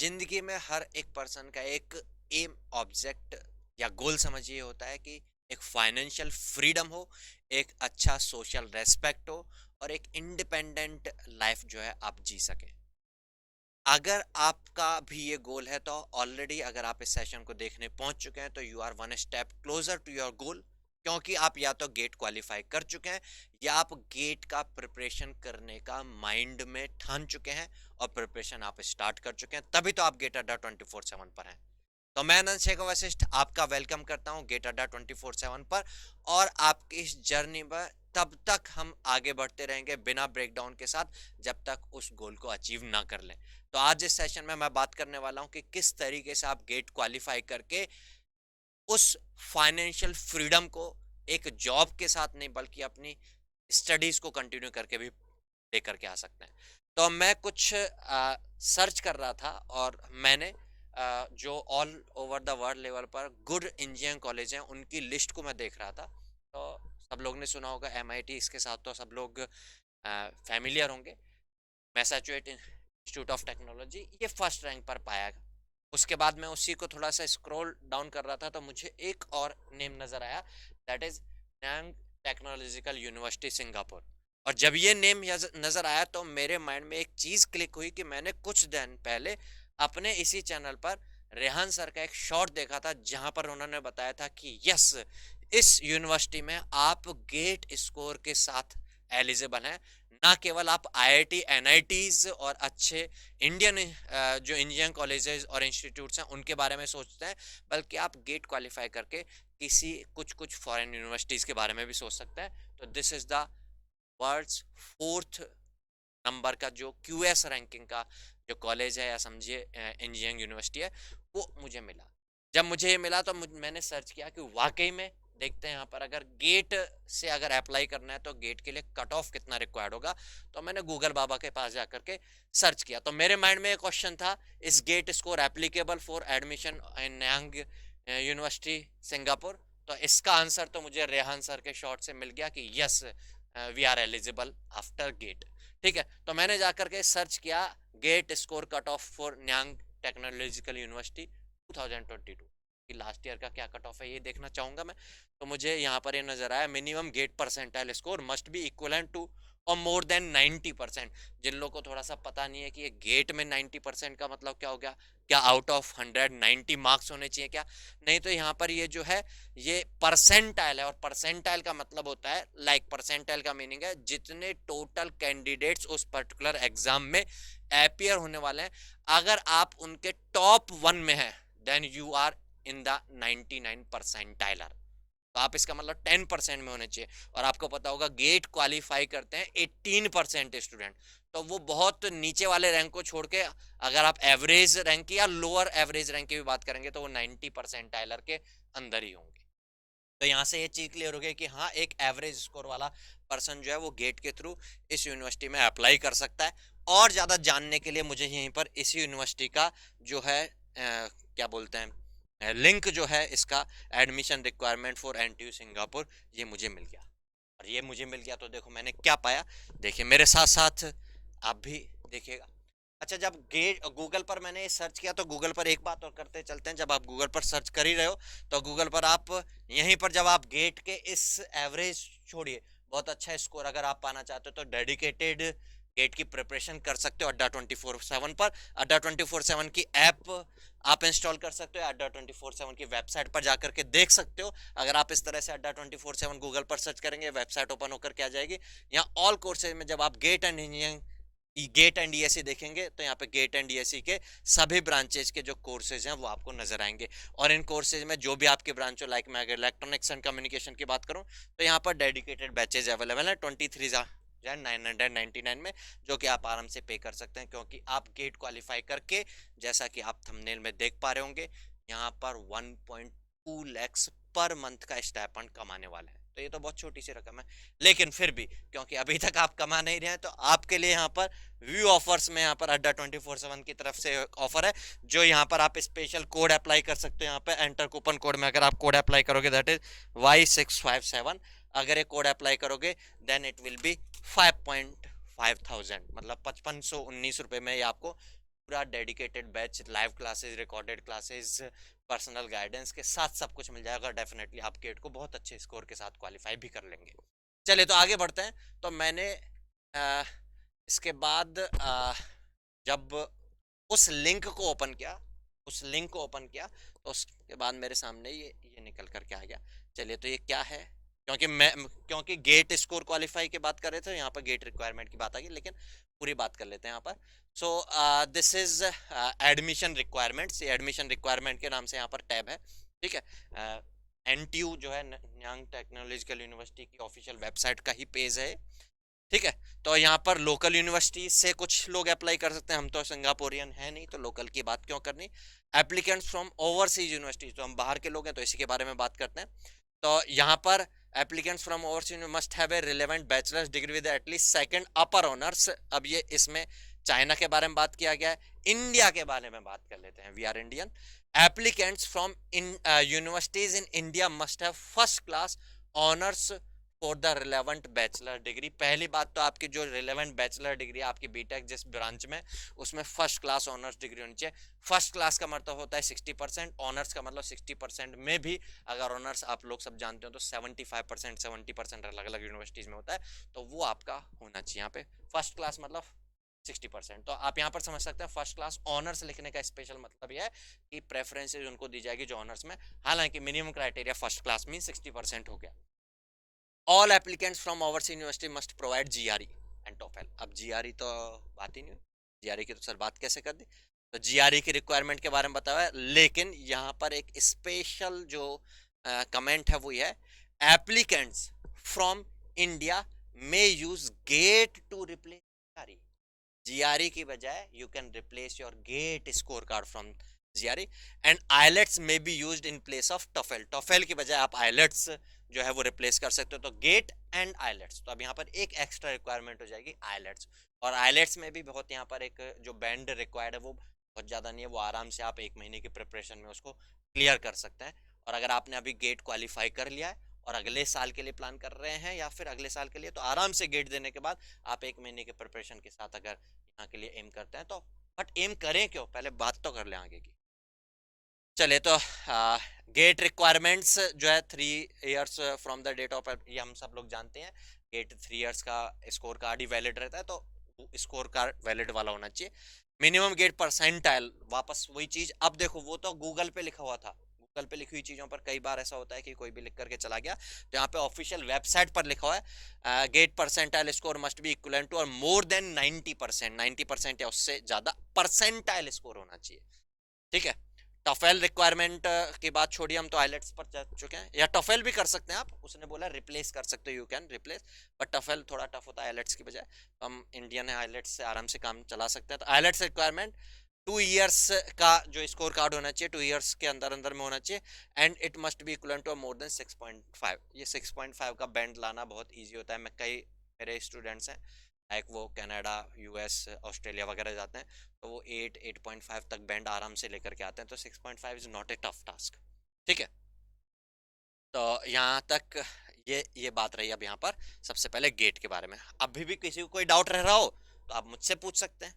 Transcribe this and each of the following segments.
जिंदगी में हर एक पर्सन का एक एम ऑब्जेक्ट या गोल समझिए होता है कि एक फाइनेंशियल फ्रीडम हो, एक अच्छा सोशल रेस्पेक्ट हो और एक इंडिपेंडेंट लाइफ जो है आप जी सकें। अगर आपका भी ये गोल है तो ऑलरेडी अगर आप इस सेशन को देखने पहुंच चुके हैं तो you are one step closer to your goal, क्योंकि आप या तो गेट क्वालिफाई कर चुके हैं या आप गेट का प्रिपरेशन करने का माइंड में ठान चुके हैं और प्रिपरेशन आप स्टार्ट कर चुके हैं, तभी तो आप गेट अड्डा 24/7 पर हैं। तो मैं अनंत शेखर वशिष्ठ आपका वेलकम करता हूं गेट अड्डा 24/7 पर। और आपकी इस जर्नी में तब तक हम आगे बढ़ते रहेंगे बिना ब्रेकडाउन के साथ, जब तक उस गोल को अचीव ना कर लें। तो आज इस सेशन में मैं बात करने वाला हूं कि किस तरीके से आप गेट क्वालिफाई करके उस फाइनेंशियल फ्रीडम को एक जॉब के साथ नहीं बल्कि अपनी स्टडीज को कंटिन्यू करके भी लेकर के आ सकते हैं। तो मैं कुछ सर्च कर रहा था और मैंने जो all over the world level पर गुड इंजीनियरिंग कॉलेज हैं उनकी लिस्ट को मैं देख रहा था। तो सब लोग ने सुना होगा एमआईटी, इसके साथ तो सब लोग फैमिलियर होंगे। मैसाचुसेट्स इंस्टीट्यूट ऑफ टेक्नोलॉजी ये फर्स्ट रैंक पर पाया। उसके बाद मैं उसी को थोड़ा सा स्क्रॉल डाउन कर रहा था तो मुझे एक और नेम नज़र आया, that is Nanyang technological university Singapore. और जब ये नेम नज़र आया तो मेरे माइंड में एक चीज़ क्लिक हुई कि मैंने कुछ दिन पहले अपने इसी चैनल पर रेहान सर का एक शॉर्ट देखा था जहां पर उन्होंने बताया था कि यस, इस यूनिवर्सिटी में आप गेट स्कोर के साथ एलिजिबल हैं। ना केवल आप आईआईटी एनआईटीज और अच्छे इंडियन जो इंजीनियरिंग कॉलेजेस और इंस्टीट्यूट्स हैं उनके बारे में सोचते हैं, बल्कि आप गेट क्वालिफाई करके किसी कुछ कुछ फॉरेन यूनिवर्सिटीज के बारे में भी सोच सकते हैं। तो this is the world's fourth number का जो क्यूएस रैंकिंग का जो कॉलेज है या समझिए इंजीनियरिंग यूनिवर्सिटी है, वो मुझे मिला। जब मुझे ये मिला तो मैंने सर्च किया कि वाकई में देखते हैं यहाँ पर अगर गेट से अगर अप्लाई करना है तो गेट के लिए कट ऑफ कितना रिक्वायर्ड होगा। तो मैंने गूगल बाबा के पास जाकर के सर्च किया तो मेरे माइंड में एक क्वेश्चन था, is GATE score applicable for admission in Nanyang university Singapore. तो इसका आंसर तो मुझे रेहान सर के शॉर्ट से मिल गया कि yes, we are eligible after GATE. ठीक है, तो मैंने जाकर के सर्च किया GATE score cut off for Nanyang technological university 2022 कि लास्ट ईयर का क्या कट ऑफ है ये देखना चाहूंगा मैं। तो मुझे यहाँ पर ये नजर आया, minimum GATE percentile score must be equivalent to और मोर देन 90%। जिन लोगों को थोड़ा सा पता नहीं है कि ये गेट में 90% का मतलब क्या हो गया, क्या आउट ऑफ 190 मार्क्स होने चाहिए क्या, नहीं तो यहाँ पर ये जो है ये परसेंटाइल है। और परसेंटाइल का मतलब होता है, लाइक परसेंटाइल का मीनिंग है जितने टोटल कैंडिडेट्स उस पर्टिकुलर एग्जाम में अपियर होने वाले हैं, अगर आप उनके टॉप 1 में हैं then you are in the 99 percentiler. तो आप इसका मतलब 10% में होने चाहिए। और आपको पता होगा गेट क्वालिफाई करते हैं 18% स्टूडेंट, तो वो बहुत नीचे वाले रैंक को छोड़ के अगर आप एवरेज रैंक की या लोअर एवरेज रैंक की भी बात करेंगे तो वो 90% के अंदर ही होंगे। तो यहाँ से ये चीज क्लियर हो गई कि हाँ, एक एवरेज स्कोर वाला पर्सन जो है वो गेट के थ्रू इस यूनिवर्सिटी में अप्लाई कर सकता है। और ज्यादा जानने के लिए मुझे यहीं पर इसी यूनिवर्सिटी का जो है क्या बोलते हैं लिंक जो है इसका admission requirement for NTU Singapore, ये मुझे मिल गया। और ये मुझे मिल गया तो देखो मैंने क्या पाया, देखिए मेरे साथ साथ आप भी देखिएगा। अच्छा, जब गेट गूगल पर मैंने सर्च किया तो गूगल पर एक बात और करते चलते हैं, जब आप गूगल पर सर्च कर ही रहे हो तो गूगल पर आप यहीं पर जब आप गेट के इस एवरेज छोड़िए, बहुत अच्छा स्कोर अगर आप पाना चाहते हो तो डेडिकेटेड गेट की प्रिपरेशन कर सकते हो अड्डा 24/7 पर। अड्डा 24/7 की ऐप आप इंस्टॉल कर सकते हो, अड्डा 24/7 की वेबसाइट पर जाकर के देख सकते हो। अगर आप इस तरह से अड्डा 24/7 गूगल पर सर्च करेंगे, वेबसाइट ओपन होकर के आ जाएगी। यहाँ ऑल कोर्सेज में जब आप GATE and engineering GATE and ESC देखेंगे तो यहाँ पे गेट एंड ईएससी के सभी ब्रांचेज के जो कोर्सेज हैं वो आपको नजर आएंगे। और इन कोर्सेज में जो भी आपके ब्रांच हो, लाइक मैं अगर इलेक्ट्रॉनिक्स एंड कम्युनिकेशन की बात करूँ तो यहाँ पर डेडिकेटेड बैचेज अवेलेबल है 23,999 में, जो कि आप आराम से पे कर सकते हैं, क्योंकि आप गेट क्वालिफाई करके जैसा कि आप थंबनेल में देख पा रहे होंगे यहाँ पर 1.2 लैक्स पर मंथ का स्टाइपेंड कमाने वाले हैं। तो ये तो बहुत छोटी सी रकम है, लेकिन फिर भी क्योंकि अभी तक आप कमा नहीं रहे हैं तो आपके लिए यहाँ पर व्यू ऑफर्स में यहाँ पर अड्डा 24/7 की तरफ से ऑफर है, जो यहाँ पर आप स्पेशल कोड अप्लाई कर सकते हो। यहाँ पे एंटर कूपन कोड में अगर आप कोड अप्लाई करोगे दैट इज Y657, अगर ये कोड अप्लाई करोगे देन इट विल बी 5,500, मतलब 5519 रुपये में ये आपको पूरा dedicated batch, live classes, recorded classes, personal guidance के साथ सब कुछ मिल जाएगा। डेफिनेटली आप गेट को बहुत अच्छे स्कोर के साथ क्वालिफाई भी कर लेंगे। चलिए तो आगे बढ़ते हैं। तो मैंने आ, इसके बाद जब उस लिंक को ओपन किया, तो उसके बाद मेरे सामने ये निकल करके आ गया। चलिए तो ये क्या है, क्योंकि गेट स्कोर क्वालिफाई की बात कर रहे थे, यहाँ पर गेट रिक्वायरमेंट की बात आ गई, लेकिन पूरी बात कर लेते हैं यहाँ पर। So this is admission requirements. ये एडमिशन रिक्वायरमेंट के नाम से यहाँ पर टैब है, ठीक है। एनटीयू जो है, नयांग टेक्नोलॉजिकल यूनिवर्सिटी की ऑफिशियल वेबसाइट का ही पेज है, ठीक है। तो यहाँ पर लोकल यूनिवर्सिटी से कुछ लोग अप्लाई कर सकते हैं, हम तो सिंगापुरियन है नहीं, तो लोकल की बात क्यों करनी। एप्लीकेंट्स फ्रॉम ओवरसीज यूनिवर्सिटी, तो हम बाहर के लोग हैं तो इसी के बारे में बात करते हैं। तो यहाँ पर applicants from overseas must have a relevant bachelors degree with at least second upper honours. अब ये इसमें चाइना के बारे में बात किया गया है, इंडिया के बारे में बात कर लेते हैं, we are Indian. Applicants from universities in India must have first class honours for the relevant bachelor degree. पहली बात तो आपकी जो रिलेवेंट बैचलर डिग्री है आपकी बीटेक जिस ब्रांच में, उसमें फर्स्ट क्लास ऑनर्स डिग्री होनी चाहिए। फर्स्ट क्लास का मतलब होता है 60%, ऑनर्स का मतलब 60% में भी अगर ऑनर्स आप लोग सब जानते हो तो 75%, 70% अलग अलग यूनिवर्सिटीज में होता है, तो वो आपका होना चाहिए। यहाँ पे फर्स्ट क्लास मतलब 60%। तो आप यहाँ पर समझ सकते हैं फर्स्ट क्लास ऑनर्स लिखने का स्पेशल मतलब यह है कि प्रेफरेंसेज उनको दी जाएगी जो ऑनर्स में, हालांकि minimum criteria first class mean 60% हो गया। All applicants from overseas university must provide GRE and TOEFL. अब जीआरई तो बात ही नहीं हुई, जीआरई की तो सर बात कैसे कर दी। तो जीआरई की रिक्वायरमेंट के बारे में बताया है, लेकिन यहाँ पर एक स्पेशल जो कमेंट है वो ये है, applicants from India may use GATE to replace GRE. GRE की बजाय you can replace your GATE score card from GRE, and IELTS may be used in place of TOEFL. TOEFL की बजाय आप आईलेट्स जो है वो रिप्लेस कर सकते हो, तो गेट एंड आईलेट्स। तो अब यहाँ पर एक एक्स्ट्रा रिक्वायरमेंट हो जाएगी आईलेट्स, और आईलेट्स में भी बहुत यहाँ पर एक जो बैंड रिक्वायर्ड है वो बहुत ज़्यादा नहीं है, वो आराम से आप 1 महीने की प्रिपरेशन में उसको क्लियर कर सकते हैं। और अगर आपने अभी गेट क्वालिफाई कर लिया है और अगले साल के लिए प्लान कर रहे हैं या फिर अगले साल के लिए, तो आराम से गेट देने के बाद आप 1 महीने के प्रिपरेशन के साथ अगर यहाँ के लिए एम करते हैं तो, बट एम करें क्यों, पहले बात तो कर ले आगे की। चले तो गेट रिक्वायरमेंट्स जो है 3 years from the date of, ये हम सब लोग जानते हैं, गेट 3 इयर्स का स्कोर कार्ड ही वैलिड रहता है, तो स्कोर कार्ड वैलिड वाला होना चाहिए। मिनिमम गेट परसेंटाइल, वापस वही चीज, अब देखो वो तो गूगल पे लिखा हुआ था, गूगल पे लिखी हुई चीजों पर कई बार ऐसा होता है कि कोई भी लिख करके चला गया, तो यहाँ पे ऑफिशियल वेबसाइट पर लिखा हुआ है GATE percentile score must be equivalent to और मोर देन 90%, 90% या उससे ज्यादा परसेंटाइल स्कोर होना चाहिए, ठीक है। टफेल रिक्वायरमेंट की बात छोड़िए, हम तो आइलेट्स पर जा चुके हैं, या टफेल भी कर सकते हैं आप, उसने बोला रिप्लेस कर सकते हो, you can replace, but Taufel थोड़ा टफ होता है आइलेट्स की बजाय, तो हम इंडियन है आइलेट्स से आराम से काम चला सकते हैं। तो आइलेट्स रिक्वायरमेंट 2 इयर्स का जो स्कोर कार्ड होना चाहिए, 2 इयर्स के अंदर अंदर में होना चाहिए, and it must be equal to more than 6.5। ये 6.5 का बैंड लाना बहुत ईजी होता है, मैं कई मेरे स्टूडेंट्स हैं लाइक वो कनाडा, यूएस, ऑस्ट्रेलिया वगैरह जाते हैं, तो वो 8.5 तक बैंड आराम से लेकर के आते हैं, तो 6.5 is not a tough task, ठीक है। तो यहाँ तक ये बात रही। अब यहाँ पर सबसे पहले गेट के बारे में, अभी भी किसी को कोई डाउट रह रहा हो तो आप मुझसे पूछ सकते हैं,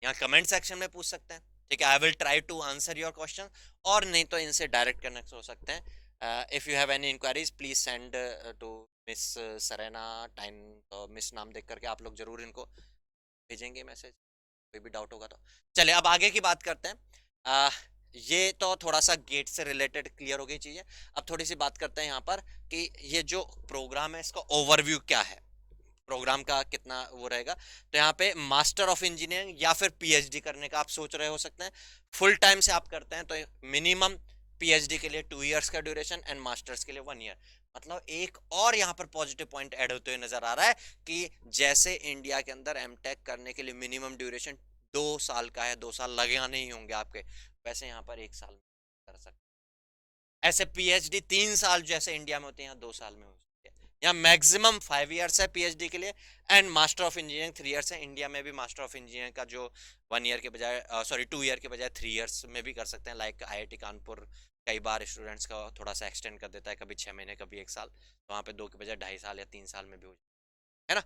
यहाँ कमेंट सेक्शन में पूछ सकते हैं, ठीक है। I will try to answer your question, और नहीं तो इनसे डायरेक्ट कनेक्ट हो सकते हैं। If you have any inquiries please send to Miss Serena Tine, तो मिस नाम देख करके आप लोग जरूर इनको भेजेंगे मैसेज, कोई भी डाउट होगा तो। चलिए अब आगे की बात करते हैं। ये तो थोड़ा सा गेट से रिलेटेड क्लियर हो गई चीज़ें। अब थोड़ी सी बात करते हैं यहाँ पर कि ये जो प्रोग्राम है इसका ओवरव्यू क्या है, प्रोग्राम का कितना वो रहेगा। तो यहाँ पे मास्टर ऑफ इंजीनियरिंग या फिर पीएचडी करने का आप सोच रहे हो सकते हैं, फुल टाइम से आप करते हैं तो मिनिमम पीएचडी के लिए 2 इयर्स का ड्यूरेशन एंड मास्टर्स के लिए 1 ईयर। मतलब एक और यहाँ पर पॉजिटिव पॉइंट ऐड होते हुए नजर आ रहा है कि जैसे इंडिया के अंदर एमटेक करने के लिए मिनिमम ड्यूरेशन 2 साल का है, 2 साल लगाने ही होंगे आपके, वैसे यहाँ पर 1 साल में कर सकते हैं। ऐसे पीएचडी 3 साल जैसे इंडिया में होते हैं, यहाँ 2 साल में हो सकते हैं। यहाँ मैक्सिमम 5 इयर्स है पीएचडी के लिए, and master of engineering 3 years है। इंडिया में भी मास्टर ऑफ इंजीनियरिंग का जो 1 ईयर के बजाय 2 ईयर के बजाय 3 इयर्स में भी कर सकते हैं, लाइक आईआईटी कानपुर कई बार स्टूडेंट्स का थोड़ा सा एक्सटेंड कर देता है, कभी 6 महीने कभी 1 साल, तो वहाँ पे 2 के बजाय 2.5 साल या 3 साल में भी हो जाए, है ना।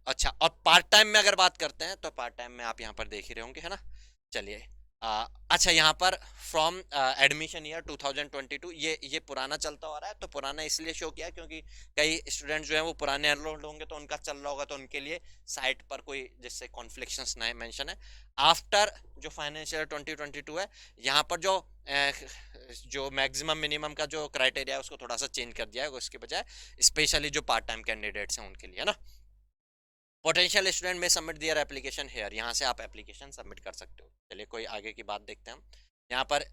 अच्छा, और पार्ट टाइम में अगर बात करते हैं तो पार्ट टाइम में आप यहाँ पर देख ही रहे होंगे, है ना। चलिए, अच्छा यहाँ पर फ्रॉम एडमिशन ईयर 2022, ये पुराना चलता हो रहा है। तो पुराना इसलिए शो किया क्योंकि कई स्टूडेंट जो है वो पुराने एनरोल्ड होंगे तो उनका चल रहा होगा, तो उनके लिए साइट पर कोई जिससे कॉन्फ्लिक्शंस ना मेंशन है। आफ्टर जो फाइनेंशियल 2022 है, यहाँ पर जो मैक्सिमम मिनिमम का जो क्राइटेरिया है उसको थोड़ा सा चेंज कर दिया है उसके बजाय, स्पेशली जो पार्ट टाइम कैंडिडेट्स हैं उनके लिए, है ना। पोटेंशियल स्टूडेंट में सबमिट दियर एप्लीकेशन हेयर, यहाँ से आप एप्लीकेशन सबमिट कर सकते हो। चलिए कोई आगे की बात देखते हैं हम। यहाँ पर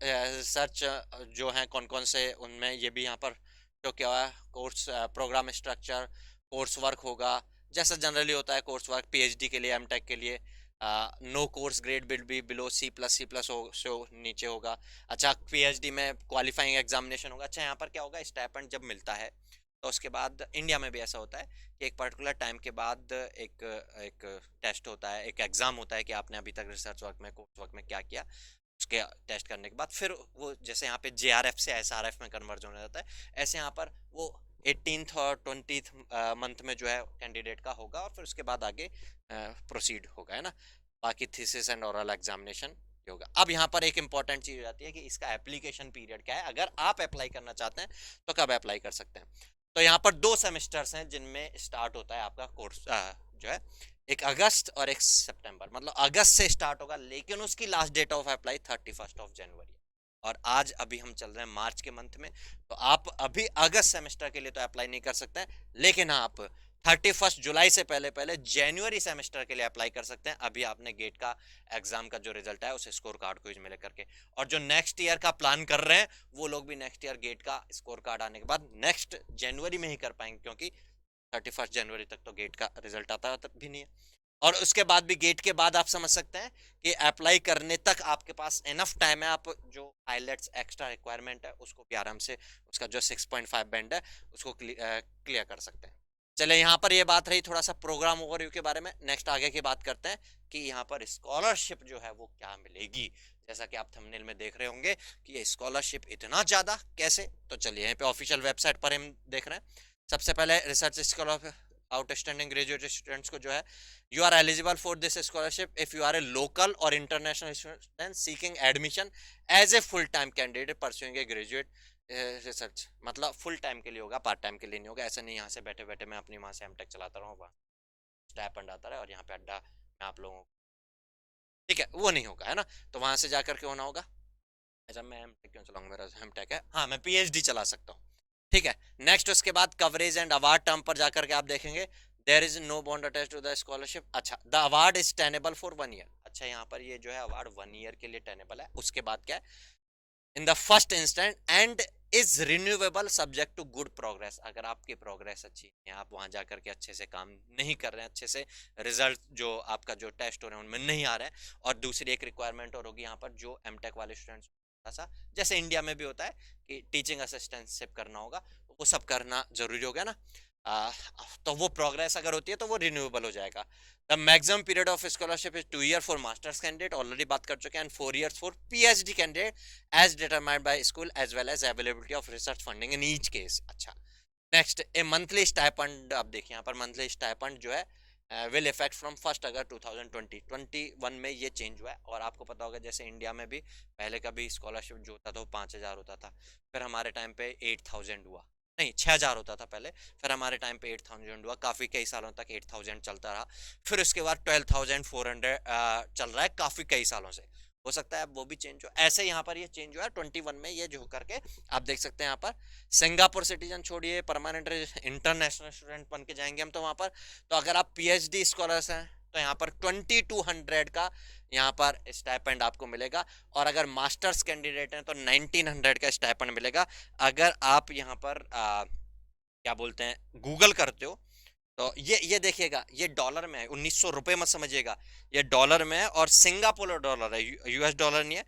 सर्च जो है कौन कौन से, उनमें ये भी यहाँ पर जो क्या है, course program structure, course work होगा जैसा जनरली होता है कोर्स वर्क पीएचडी के लिए, एमटेक के लिए। No course grade will be below C plus हो से नीचे होगा। अच्छा, पीएचडी में क्वालिफाइंग एग्जामिनेशन होगा। अच्छा, यहाँ पर क्या होगा, स्टाइपेंड जब मिलता है तो उसके बाद इंडिया में भी ऐसा होता है कि एक पर्टिकुलर टाइम के बाद एक एक टेस्ट होता है, एक एग्जाम होता है कि आपने अभी तक रिसर्च वर्क में, कोर्स वर्क में क्या किया। उसके टेस्ट करने के बाद फिर वो जैसे यहाँ पे जेआरएफ से एसआरएफ में कन्वर्ज होने जाता है, ऐसे यहाँ पर वो 18th और 20th मंथ में जो है कैंडिडेट का होगा, और फिर उसके बाद आगे प्रोसीड होगा, है ना। बाकी थीसिस एंड ओरल एग्जामिनेशन होगा। अब यहाँ पर एक इंपॉर्टेंट चीज हो जाती है कि इसका एप्लीकेशन पीरियड क्या है, अगर आप अप्लाई करना चाहते हैं तो कब अप्लाई कर सकते हैं। तो यहाँ पर 2 सेमेस्टर्स हैं जिनमें स्टार्ट होता है आपका कोर्स जो है, एक अगस्त और एक सितंबर। मतलब अगस्त से स्टार्ट होगा, लेकिन उसकी लास्ट डेट ऑफ अप्लाई 31 जनवरी, और आज अभी हम चल रहे हैं मार्च के मंथ में। तो आप अभी अगस्त सेमेस्टर के लिए तो अप्लाई नहीं कर सकते हैं, लेकिन हाँ आप 31 जुलाई से पहले पहले जनवरी सेमेस्टर के लिए अप्लाई कर सकते हैं। अभी आपने गेट का एग्जाम का जो रिजल्ट है उस स्कोर कार्ड को मिले करके, और जो नेक्स्ट ईयर का प्लान कर रहे हैं वो लोग भी नेक्स्ट ईयर गेट का स्कोर कार्ड आने के बाद नेक्स्ट जनवरी में ही कर पाएंगे, क्योंकि 31 जनवरी तक तो गेट का रिजल्ट आता तक भी नहीं है। और उसके बाद भी गेट के बाद आप समझ सकते हैं कि अप्लाई करने तक आपके पास इनफ टाइम है, आप जो आईलेट्स एक्स्ट्रा रिक्वायरमेंट है उसको भी आराम से, उसका जो 6.5 बैंड है उसको क्लियर कर सकते हैं। चले, यहाँ पर ये बात रही थोड़ा सा प्रोग्राम ओवरव्यू के बारे में। नेक्स्ट आगे की बात करते हैं कि यहाँ पर स्कॉलरशिप जो है वो क्या मिलेगी। जैसा कि आप थंबनेल में देख रहे होंगे कि ये स्कॉलरशिप इतना ज्यादा कैसे, तो चलिए यहाँ पे ऑफिशियल वेबसाइट पर हम देख रहे हैं। सबसे पहले research scholar outstanding graduate students को जो है, you are eligible for this scholarship if you are a local और international student seeking admission as a full time candidate pursuing a graduate research. मतलब फुल टाइम के लिए होगा, part time के लिए नहीं होगा। ऐसा नहीं यहाँ से बैठे बैठे मैं अपनी वहाँ से एमटेक चलाता रहूँ, वहाँ स्टाइपेंड आता रहा और यहाँ पे अड्डा मैं आप लोगों को, ठीक है, वो नहीं होगा, है ना। तो वहाँ से जाकर के होना होगा। अच्छा, मैं एमटेक क्यों चलाऊंगा, मेरा एमटेक है, हाँ मैं पीएचडी चला सकता हूँ, ठीक है। नेक्स्ट उसके बाद कवरेज एंड अवार्ड टर्म पर जाकर के आप देखेंगे there is no bond attach to the scholarship. अच्छा, the award is tenable for 1 year. अच्छा, यहाँ पर ये जो है अवार्ड 1 ईयर के लिए टेनेबल है। उसके बाद क्या है, in the first instant and is renewable subject to good progress. अगर आपकी प्रोग्रेस अच्छी है, आप वहां जाकर के अच्छे से काम नहीं कर रहे हैं, अच्छे से रिजल्ट जो आपका जो टेस्ट हो रहे हैं उनमें नहीं आ रहे हैं, और दूसरी एक रिक्वायरमेंट और होगी यहाँ पर, जो एमटेक वाले स्टूडेंट्स सा जैसे इंडिया में भी होता है कि टीचिंग असिस्टेंटशिप करना होगा, वो सब करना जरूरी हो गया ना। आ, तो वो प्रोग्रेस अगर होती है तो वो रिन्यूएबल हो जाएगा। The maximum period of scholarship is 2 year for masters candidate, already बात कर चुके हैं, and 4 years for PhD candidate as determined by school as well as availability of research funding in each case. अच्छा, next a monthly stipend. अब देखिए यहाँ पर monthly stipend जो है विल इफेक्ट फ्रॉम 1 अगस्त 2021 में ये चेंज हुआ है। और आपको पता होगा जैसे इंडिया में भी पहले का भी स्कॉलरशिप जो होता था वो 5,000 होता था, फिर हमारे टाइम पे 8,000 हुआ, नहीं 6,000 होता था पहले, फिर हमारे टाइम पे 8,000 हुआ, काफ़ी कई सालों तक 8,000 चलता रहा, फिर उसके बाद 12,400 चल रहा है काफ़ी कई सालों से। हो सकता है वो भी चेंज हो, ऐसे यहाँ पर ये चेंज हुआ है 21 में, ये जो करके आप देख सकते हैं यहाँ पर सिंगापुर सिटीजन छोड़िए, परमानेंट इंटरनेशनल स्टूडेंट बन के जाएंगे हम तो वहाँ पर। तो अगर आप पीएचडी स्कॉलर्स हैं तो यहाँ पर 2200 का यहाँ पर स्टाइपेंड आपको मिलेगा, और अगर मास्टर्स कैंडिडेट हैं तो 1900 का स्टाइपेंड मिलेगा। अगर आप यहाँ पर क्या बोलते हैं गूगल करते हो तो ये देखिएगा, ये डॉलर में है, 1900 रुपये मत समझिएगा, ये डॉलर में है, और सिंगापुर डॉलर है, यूएस डॉलर नहीं है।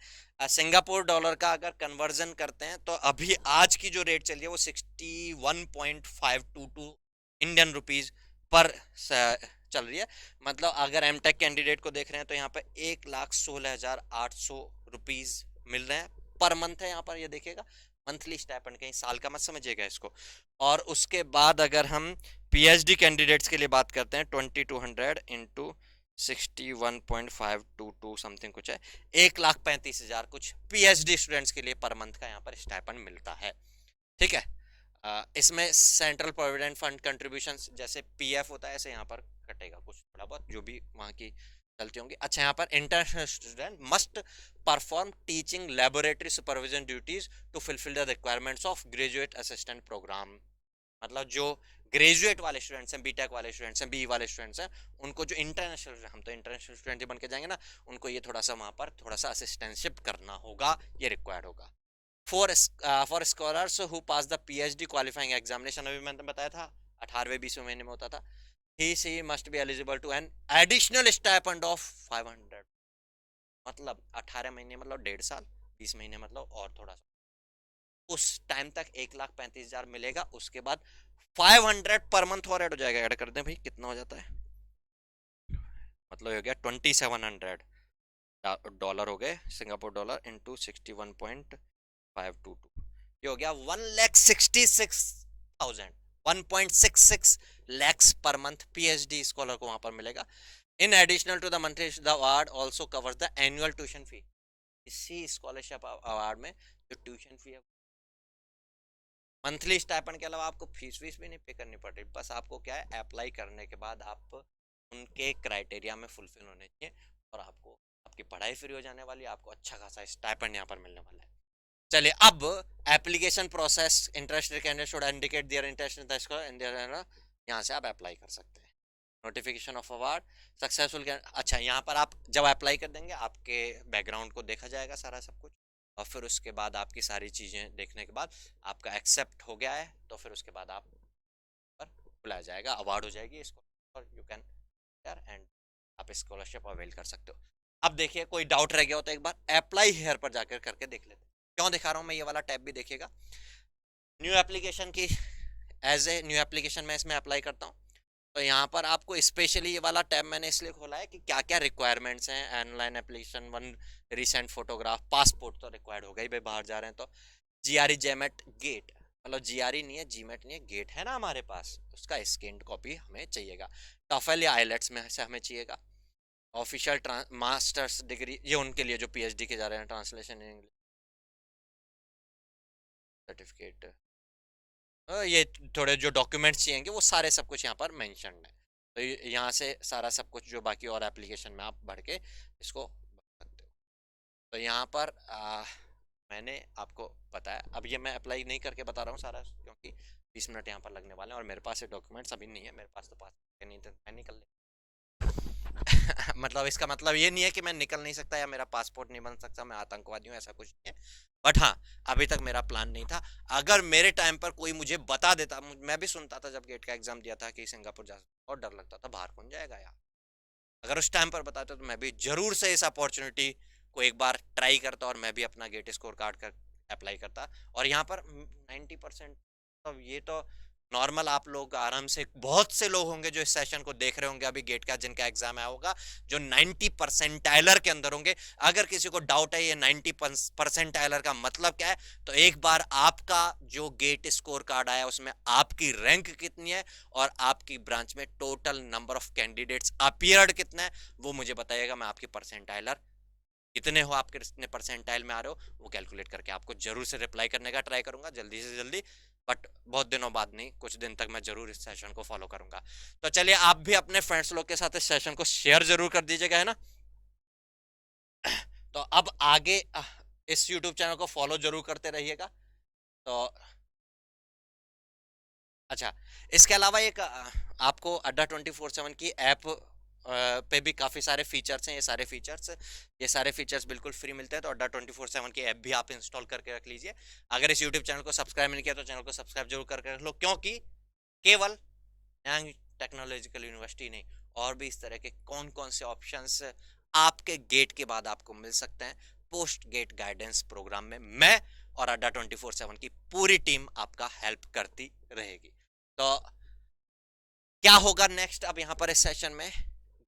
सिंगापुर डॉलर का अगर कन्वर्जन करते हैं तो अभी आज की जो रेट चल रही है वो 61.522 इंडियन रुपीज पर चल रही है। मतलब अगर एमटेक कैंडिडेट को देख रहे हैं तो यहाँ पे 1,16,800 रुपीज मिल रहे हैं पर मंथ है। यहाँ पर ये देखिएगा मंथली स्टाइपेंड, कहीं साल का मत समझिएगा इसको। और उसके बाद अगर हम पीएचडी कैंडिडेट्स के लिए बात करते हैं 2200 इंटू 61.522 समथिंग कुछ है, 1,35,000 कुछ पीएचडी स्टूडेंट्स के लिए पर मंथ का यहाँ पर स्टाइपेंड मिलता है। ठीक है। इसमें सेंट्रल प्रोविडेंट फंड कंट्रीब्यूशन जैसे पीएफ होता है, ऐसे यहाँ पर कटेगा कुछ थोड़ा बहुत जो भी वहाँ की चलती होंगी। अच्छा, यहाँ पर international student must perform teaching laboratory supervision duties to fulfil the requirements of graduate assistant program. मतलब जो ग्रेजुएट वाले स्टूडेंट्स हैं, बीटेक वाले स्टूडेंट्स हैं, बी वाले स्टूडेंट्स हैं, उनको जो इंटरनेशनल, हम तो इंटरनेशनल स्टूडेंट ही बन के जाएंगे ना, उनको ये थोड़ा सा वहाँ पर थोड़ा सा असिस्टेंटशिप करना होगा, ये रिक्वायर्ड होगा। For scholars who pass the PhD qualifying examination, अभी मैंने बताया था 18वें 20वें महीने में होता था, he she must be eligible to an additional stipend of 500। मतलब 18 महीने मतलब 1.5 साल, 20 महीने मतलब और थोड़ा सा, उस टाइम तक 1,35,000 मिलेगा। उसके बाद 500 पर मंथ और ऐड हो जाएगा। ऐड कर दें भाई, कितना हो जाता है, मतलब हो गया 2700 डॉलर हो गए, सिंगापुर डॉलर इंटू 61.522, ये हो गया 1,66,000, 1.66 lakhs per month PhD scholar को वहां पर मिलेगा। In addition to the monthly, the award also covers the annual tuition fee. इसी स्कॉलरशिप अवार्ड में जो ट्यूशन फी है, मंथली स्टाइपेंड के अलावा आपको फीस भी नहीं पे करनी पड़ रही, बस आपको क्या है, अप्लाई करने के बाद आप उनके क्राइटेरिया में फुलफिल होने चाहिए और आपको आपकी पढ़ाई फ्री हो जाने वाली है, आपको अच्छा खासा स्टाइपेंड यहाँ पर मिलने वाला है। चलिए, अब application process, interested candidate should indicate their interest in the school and there, यहाँ से आप अप्लाई कर सकते हैं। Notification of award successful. अच्छा, यहाँ पर आप जब अप्लाई कर देंगे, आपके बैकग्राउंड को देखा जाएगा सारा सब कुछ, और फिर उसके बाद आपकी सारी चीज़ें देखने के बाद आपका एक्सेप्ट हो गया है, तो फिर उसके बाद आप पर बुलाया जाएगा, अवार्ड हो जाएगी इसको, और यू कैन एंड आप स्कॉलरशिप अवेल कर सकते हो। अब देखिए, कोई डाउट रह गया हो तो एक बार अप्लाई हेयर पर जाकर करके देख लेते हैं। क्यों दिखा रहा हूँ मैं ये वाला टैब भी देखिएगा, न्यू एप्लीकेशन की, एज ए न्यू एप्लीकेशन मैं इसमें अप्लाई करता हूँ, तो यहाँ पर आपको स्पेशली ये वाला टैब मैंने इसलिए खोला है कि क्या क्या रिक्वायरमेंट्स हैं। Online application, one recent photograph, passport तो रिक्वायर्ड होगा ही भाई, बाहर जा रहे हैं तो। जीआरई जेमेट गेट, मतलब जीआरई नहीं है, जीमेट नहीं है, गेट है ना हमारे पास, उसका स्कैन कॉपी हमें चाहिएगा। टॉफल या आइलेट्स में से हमें चाहिएगा। ऑफिशियल मास्टर्स डिग्री, ये उनके लिए जो पीएचडी के जा रहे हैं, ट्रांसलेशन इन इंग्लिश सर्टिफिकेट, ये थोड़े जो डॉक्यूमेंट्स चाहिए वो सारे सब कुछ यहाँ पर मेंशन है। तो यहाँ से सारा सब कुछ जो बाकी और एप्लीकेशन में आप भर के इसको भर सकते हो। तो यहाँ पर मैंने आपको बताया, अब ये मैं अप्लाई नहीं करके बता रहा हूँ सारा, क्योंकि 20 मिनट यहाँ पर लगने वाले हैं और मेरे पास ये डॉक्यूमेंट्स अभी नहीं है, मेरे पास तो पास नहीं थे, मैं निकल मतलब इसका मतलब ये नहीं है कि मैं निकल नहीं सकता या मेरा पासपोर्ट नहीं बन सकता, मैं आतंकवादी हूँ, ऐसा कुछ नहीं है। बट हाँ, अभी तक मेरा प्लान नहीं था। अगर मेरे टाइम पर कोई मुझे बता देता, मैं भी सुनता था जब गेट का एग्जाम दिया था कि सिंगापुर जा, और डर लगता था बाहर कौन जाएगा यार। अगर उस टाइम पर बताते तो मैं भी जरूर से इस अपॉर्चुनिटी को एक बार ट्राई करता और मैं भी अपना गेट स्कोर कार्ड कर अप्लाई करता। और यहाँ पर 90%, तो ये तो नॉर्मल, आप लोग आराम से, बहुत से लोग होंगे जो इस सेशन को देख रहे होंगे अभी गेट का, जिनका एग्जाम आया होगा, जो 90 परसेंटाइलर के अंदर होंगे। अगर किसी को डाउट है ये 90 परसेंटाइलर का मतलब क्या है, तो एक बार आपका जो गेट स्कोर कार्ड आया उसमें आपकी रैंक कितनी है और आपकी ब्रांच में total number of candidates appeared कितना है, वो मुझे बताइएगा। मैं आपकी परसेंटाइलर कितने हो, आप कितने परसेंटाइल में आ रहे हो, वो कैलकुलेट करके आपको जरूर से रिप्लाई करने का ट्राई करूंगा जल्दी से जल्दी। बट बहुत दिनों बाद नहीं, कुछ दिन तक मैं जरूर इस सेशन को फॉलो करूंगा। तो चलिए, आप भी अपने फ्रेंड्स लोग के साथ इस सेशन को शेयर जरूर कर दीजिएगा, है ना। तो अब आगे इस यूट्यूब चैनल को फॉलो जरूर करते रहिएगा। तो अच्छा, इसके अलावा एक आपको अड्डा 24/7 की ऐप पे भी काफ़ी सारे फीचर्स हैं। ये सारे फीचर्स बिल्कुल फ्री मिलते हैं, तो अड्डा 24/7 की ऐप भी आप इंस्टॉल करके रख लीजिए। अगर इस यूट्यूब चैनल को सब्सक्राइब नहीं किया तो चैनल को सब्सक्राइब जरूर करके रख लो, क्योंकि केवल यांग टेक्नोलॉजिकल यूनिवर्सिटी नहीं, और भी इस तरह के कौन कौन से ऑप्शंस आपके गेट के बाद आपको मिल सकते हैं पोस्ट गेट गाइडेंस प्रोग्राम में, मैं और अड्डा 24/7 की पूरी टीम आपका हेल्प करती रहेगी। तो क्या होगा नेक्स्ट अब यहाँ पर इस सेशन में,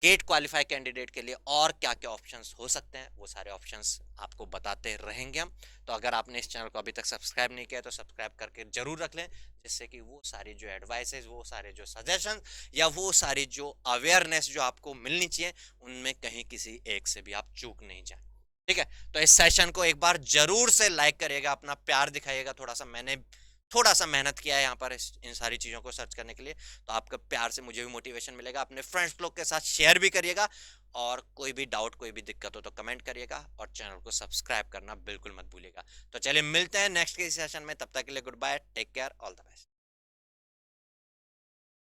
गेट क्वालिफाई कैंडिडेट के लिए और क्या क्या ऑप्शंस हो सकते हैं, वो सारे ऑप्शंस आपको बताते रहेंगे हम। तो अगर आपने इस चैनल को अभी तक सब्सक्राइब नहीं किया तो सब्सक्राइब करके जरूर रख लें, जिससे कि वो सारी जो एडवाइसेस, वो सारे जो सजेशन, या वो सारी जो अवेयरनेस जो आपको मिलनी चाहिए, उनमें कहीं किसी एक से भी आप चूक नहीं जाए। ठीक है, तो इस सेशन को एक बार जरूर से लाइक करिएगा, अपना प्यार दिखाइएगा। थोड़ा सा मैंने थोड़ा सा मेहनत किया है यहाँ पर इन सारी चीज़ों को सर्च करने के लिए, तो आपका प्यार से मुझे भी मोटिवेशन मिलेगा। अपने फ्रेंड्स लोग के साथ शेयर भी करिएगा, और कोई भी डाउट, कोई भी दिक्कत हो तो कमेंट करिएगा, और चैनल को सब्सक्राइब करना बिल्कुल मत भूलिएगा। तो चलिए मिलते हैं नेक्स्ट के सेशन में, तब तक के लिए goodbye, take care, all the best.